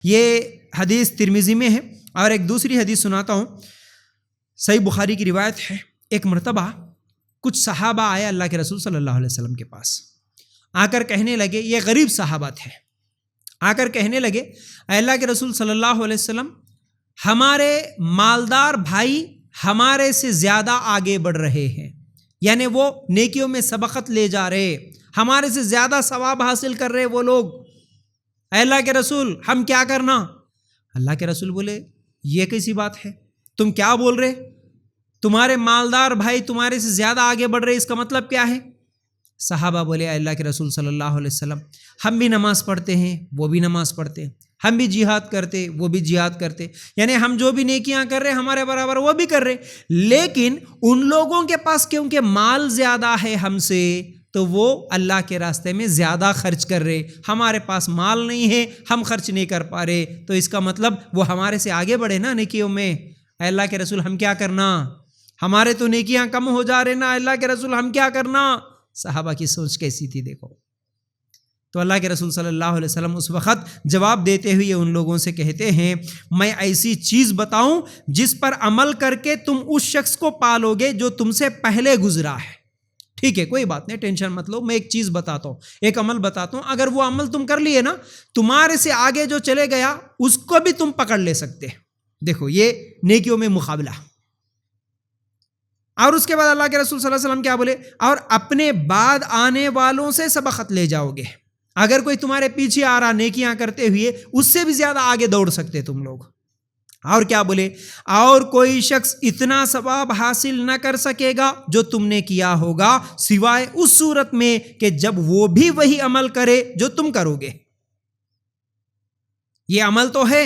یہ حدیث ترمذی میں ہے. اور ایک دوسری حدیث سناتا ہوں، صحیح بخاری کی روایت ہے. ایک مرتبہ کچھ صحابہ آئے اللہ کے رسول صلی اللہ علیہ وسلم کے پاس، آ کر کہنے لگے، یہ غریب صحابہ تھے، آ کر کہنے لگے اے اللہ کے رسول صلی اللہ علیہ وسلم، ہمارے مالدار بھائی ہمارے سے زیادہ آگے بڑھ رہے ہیں، یعنی وہ نیکیوں میں سبقت لے جا رہے، ہمارے سے زیادہ ثواب حاصل کر رہے وہ لوگ، اے اللہ کے رسول ہم کیا کرنا؟ اللہ کے رسول بولے یہ کیسی بات ہے، تم کیا بول رہے؟ تمہارے مالدار بھائی تمہارے سے زیادہ آگے بڑھ رہے، اس کا مطلب کیا ہے؟ صحابہ بولے اے اللہ کے رسول صلی اللہ علیہ وسلم، ہم بھی نماز پڑھتے ہیں وہ بھی نماز پڑھتے ہیں، ہم بھی جہاد کرتے وہ بھی جہاد کرتے، یعنی ہم جو بھی نیکیاں کر رہے ہمارے برابر وہ بھی کر رہے، لیکن ان لوگوں کے پاس کیونکہ مال زیادہ ہے ہم سے تو وہ اللہ کے راستے میں زیادہ خرچ کر رہے، ہمارے پاس مال نہیں ہے ہم خرچ نہیں کر پا رہے، تو اس کا مطلب وہ ہمارے سے آگے بڑھے نا نیکیوں میں. اے اللہ کے رسول ہم کیا کرنا؟ ہمارے تو نیکیاں کم ہو جا رہے نا، اللہ کے رسول ہم کیا کرنا؟ صحابہ کی سوچ کیسی تھی دیکھو. تو اللہ کے رسول صلی اللہ علیہ وسلم اس وقت جواب دیتے ہوئے ان لوگوں سے کہتے ہیں، میں ایسی چیز بتاؤں جس پر عمل کر کے تم اس شخص کو پالو گے جو تم سے پہلے گزرا ہے. ٹھیک ہے کوئی بات نہیں، ٹینشن مت لو، میں ایک چیز بتاتا ہوں، ایک عمل بتاتا ہوں، اگر وہ عمل تم کر لیے نا، تمہارے سے آگے جو چلے گیا اس کو بھی تم پکڑ لے سکتے. دیکھو یہ نیکیوں میں مقابلہ. اور اس کے بعد اللہ کے رسول صلی اللہ علیہ وسلم کیا بولے؟ اور اپنے بعد آنے والوں سے سبقت لے جاؤ گے. اگر کوئی تمہارے پیچھے آ رہا نیکیاں کرتے ہوئے، اس سے بھی زیادہ آگے دوڑ سکتے تم لوگ. اور کیا بولے؟ اور کوئی شخص اتنا ثواب حاصل نہ کر سکے گا جو تم نے کیا ہوگا، سوائے اس صورت میں کہ جب وہ بھی وہی عمل کرے جو تم کرو گے. یہ عمل تو ہے،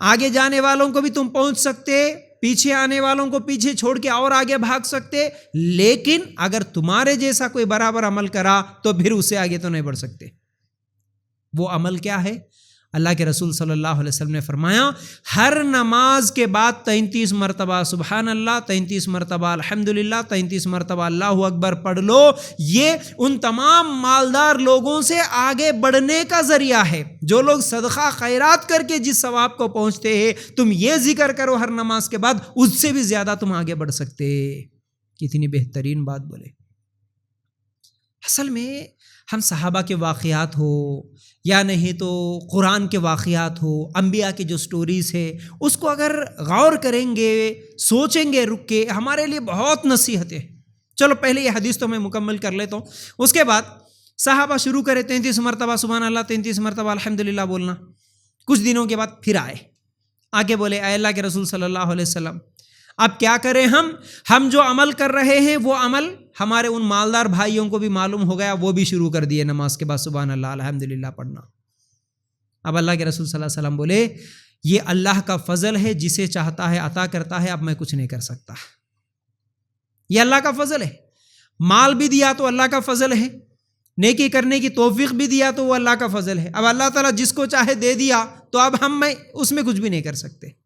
آگے جانے والوں کو بھی تم پہنچ سکتے، پیچھے آنے والوں کو پیچھے چھوڑ کے اور آگے بھاگ سکتے، لیکن اگر تمہارے جیسا کوئی برابر عمل کرا تو پھر اس سے آگے تو نہیں بڑھ سکتے. وہ عمل کیا ہے؟ اللہ کے رسول صلی اللہ علیہ وسلم نے فرمایا، ہر نماز کے بعد 33 مرتبہ سبحان اللہ، 33 مرتبہ الحمدللہ، 33 مرتبہ اللہ اکبر پڑھ لو. یہ ان تمام مالدار لوگوں سے آگے بڑھنے کا ذریعہ ہے جو لوگ صدقہ خیرات کر کے جس ثواب کو پہنچتے ہیں. تم یہ ذکر کرو ہر نماز کے بعد، اس سے بھی زیادہ تم آگے بڑھ سکتے. کتنی بہترین بات بولے. اصل میں ہم صحابہ کے واقعات ہو یا نہیں تو قرآن کے واقعات ہو، انبیاء کی جو سٹوریز ہے، اس کو اگر غور کریں گے، سوچیں گے رک کے، ہمارے لیے بہت نصیحت ہے. چلو پہلے یہ حدیث تو میں مکمل کر لیتا ہوں. اس کے بعد صحابہ شروع کرے 33 مرتبہ سبحان اللہ، 33 مرتبہ الحمدللہ بولنا. کچھ دنوں کے بعد پھر آگے بولے اے اللہ کے رسول صلی اللہ علیہ وسلم، اب کیا کریں؟ ہم جو عمل کر رہے ہیں وہ عمل ہمارے ان مالدار بھائیوں کو بھی معلوم ہو گیا، وہ بھی شروع کر دیے نماز کے بعد سبحان اللہ الحمدللہ پڑھنا. اب اللہ کے رسول صلی اللہ علیہ وسلم بولے یہ اللہ کا فضل ہے، جسے چاہتا ہے عطا کرتا ہے، اب میں کچھ نہیں کر سکتا. یہ اللہ کا فضل ہے. مال بھی دیا تو اللہ کا فضل ہے، نیکی کرنے کی توفیق بھی دیا تو وہ اللہ کا فضل ہے. اب اللہ تعالیٰ جس کو چاہے دے دیا تو اب میں اس میں کچھ بھی نہیں کر سکتے.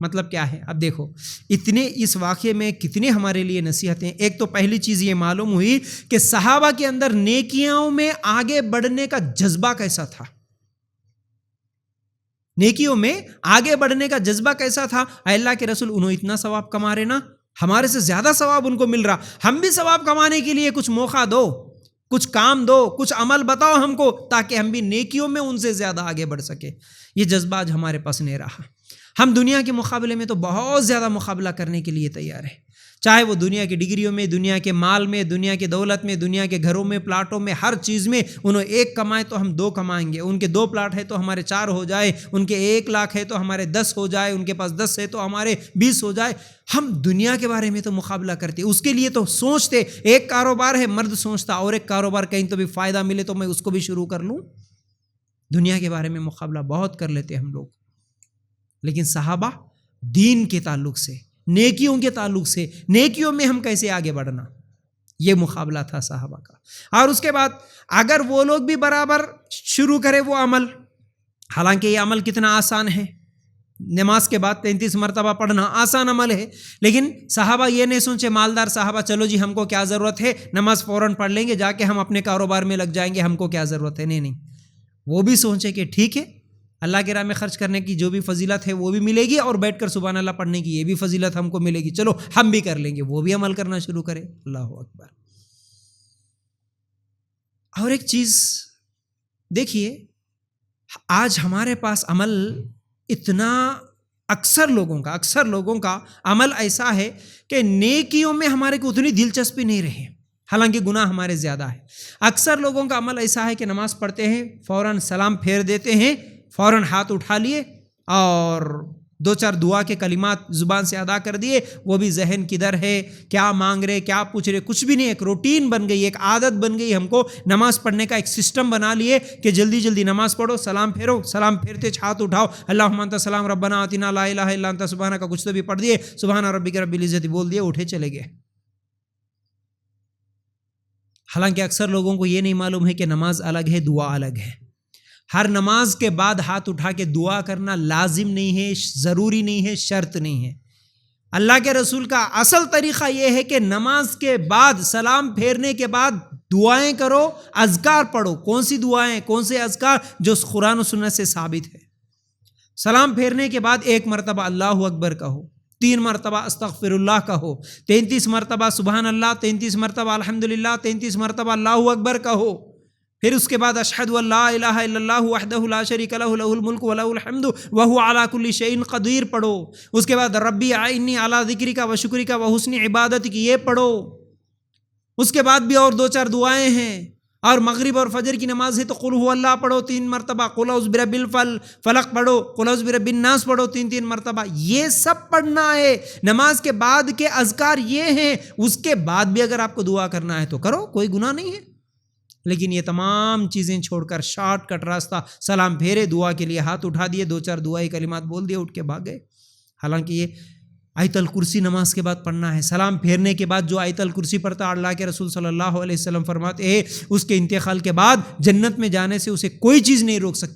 مطلب کیا ہے؟ اب دیکھو اتنے اس واقعے میں کتنے ہمارے لیے نصیحتیں. ایک تو پہلی چیز یہ معلوم ہوئی کہ صحابہ کے اندر نیکیوں میں آگے بڑھنے کا جذبہ کیسا تھا. نیکیوں میں آگے بڑھنے کا جذبہ کیسا تھا. اے اللہ کے رسول انہوں اتنا ثواب کما رہے نا، ہمارے سے زیادہ ثواب ان کو مل رہا، ہم بھی ثواب کمانے کے لیے کچھ موقع دو، کچھ کام دو، کچھ عمل بتاؤ ہم کو، تاکہ ہم بھی نیکیوں میں ان سے زیادہ آگے بڑھ سکے. یہ جذبہ آج ہمارے پاس نہیں رہا. ہم دنیا کے مقابلے میں تو بہت زیادہ مقابلہ کرنے کے لیے تیار ہیں، چاہے وہ دنیا کی ڈگریوں میں، دنیا کے مال میں، دنیا کی دولت میں، دنیا کے گھروں میں، پلاٹوں میں، ہر چیز میں. انہوں 1 کمائے تو ہم 2 کمائیں گے، ان کے 2 پلاٹ ہے تو ہمارے 4 ہو جائے، ان کے 1 لاکھ ہے تو ہمارے 10 ہو جائے، ان کے پاس 10 ہے تو ہمارے 20 ہو جائے. ہم دنیا کے بارے میں تو مقابلہ کرتے، اس کے لیے تو سوچتے. ایک کاروبار ہے مرد سوچتا، اور ایک کاروبار کہیں تو بھی فائدہ ملے تو میں اس کو بھی شروع کر لوں. دنیا کے بارے میں مقابلہ بہت کر لیتے ہم لوگ. لیکن صحابہ دین کے تعلق سے، نیکیوں کے تعلق سے، نیکیوں میں ہم کیسے آگے بڑھنا، یہ مقابلہ تھا صحابہ کا. اور اس کے بعد اگر وہ لوگ بھی برابر شروع کرے وہ عمل، حالانکہ یہ عمل کتنا آسان ہے، نماز کے بعد 33 مرتبہ پڑھنا آسان عمل ہے، لیکن صحابہ یہ نہیں سوچے، مالدار صحابہ چلو جی ہم کو کیا ضرورت ہے، نماز فوراً پڑھ لیں گے، جا کے ہم اپنے کاروبار میں لگ جائیں گے، ہم کو کیا ضرورت ہے. نہیں، وہ بھی سوچے کہ ٹھیک ہے اللہ کے راہ میں خرچ کرنے کی جو بھی فضیلت ہے وہ بھی ملے گی، اور بیٹھ کر سبحان اللہ پڑھنے کی یہ بھی فضیلت ہم کو ملے گی، چلو ہم بھی کر لیں گے، وہ بھی عمل کرنا شروع کریں۔ اللہ اکبر۔ اور ایک چیز دیکھیے، آج ہمارے پاس عمل اتنا اکثر لوگوں کا عمل ایسا ہے کہ نیکیوں میں ہمارے کو اتنی دلچسپی نہیں رہی، حالانکہ گناہ ہمارے زیادہ ہے۔ اکثر لوگوں کا عمل ایسا ہے کہ نماز پڑھتے ہیں، فوراً سلام پھیر دیتے ہیں، فوراً ہاتھ اٹھا لیے اور 2-4 دعا کے کلمات زبان سے ادا کر دیے، وہ بھی ذہن کدھر ہے، کیا مانگ رہے، کیا پوچھ رہے، کچھ بھی نہیں۔ ایک روٹین بن گئی، ایک عادت بن گئی، ہم کو نماز پڑھنے کا ایک سسٹم بنا لیے کہ جلدی جلدی نماز پڑھو، سلام پھیرو، سلام پھیرتے ہاتھ اٹھاؤ، اللہم انت السلام ربنا آتنا لا الہ الا انت سبحانک کا کچھ تو بھی پڑھ دیے، سبحان ربک رب العزت بول دیے، اٹھے چلے گئے۔ حالانکہ اکثر لوگوں کو یہ نہیں معلوم ہے کہ نماز الگ ہے، دعا الگ ہے۔ ہر نماز کے بعد ہاتھ اٹھا کے دعا کرنا لازم نہیں ہے، ضروری نہیں ہے، شرط نہیں ہے۔ اللہ کے رسول کا اصل طریقہ یہ ہے کہ نماز کے بعد، سلام پھیرنے کے بعد دعائیں کرو، اذکار پڑھو۔ کون سی دعائیں، کون سے اذکار؟ جو قرآن و سنت سے ثابت ہے۔ سلام پھیرنے کے بعد 1 مرتبہ اللہ اکبر کہو، 3 مرتبہ استغفر اللہ کہو، 33 مرتبہ سبحان اللہ، 33 مرتبہ الحمدللہ، 33 مرتبہ اللہ اکبر کہو۔ پھر اس کے بعد اشہد ان لا الہ الا اللہ وحدہ لا شریک لہ لہ الملک ولہ الحمد وہو علی کل شیء قدیر پڑھو۔ اس کے بعد ربی اعنی علی ذکرک و شکرک و حسن عبادتک یہ پڑھو۔ اس کے بعد بھی اور 2-4 دعائیں ہیں، اور مغرب اور فجر کی نماز ہے تو قل هو اللہ پڑھو 3 مرتبہ، قل اعوذ برب الفلق پڑھو، قل اعوذ برب الناس پڑھو 3 مرتبہ۔ یہ سب پڑھنا ہے۔ نماز کے بعد کے اذکار یہ ہیں۔ اس کے بعد بھی اگر آپ کو دعا کرنا ہے تو کرو، کوئی گناہ نہیں ہے۔ لیکن یہ تمام چیزیں چھوڑ کر شارٹ کٹ راستہ، سلام پھیرے، دعا کے لیے ہاتھ اٹھا دیے، 2-4 دعائی کلمات بول دیے، اٹھ کے بھاگ گئے۔ حالانکہ یہ آیت الکرسی نماز کے بعد پڑھنا ہے۔ سلام پھیرنے کے بعد جو آیت الکرسی پڑھتا، اللہ کے رسول صلی اللہ علیہ وسلم فرماتے ہیں اس کے انتقال کے بعد جنت میں جانے سے اسے کوئی چیز نہیں روک سکتی۔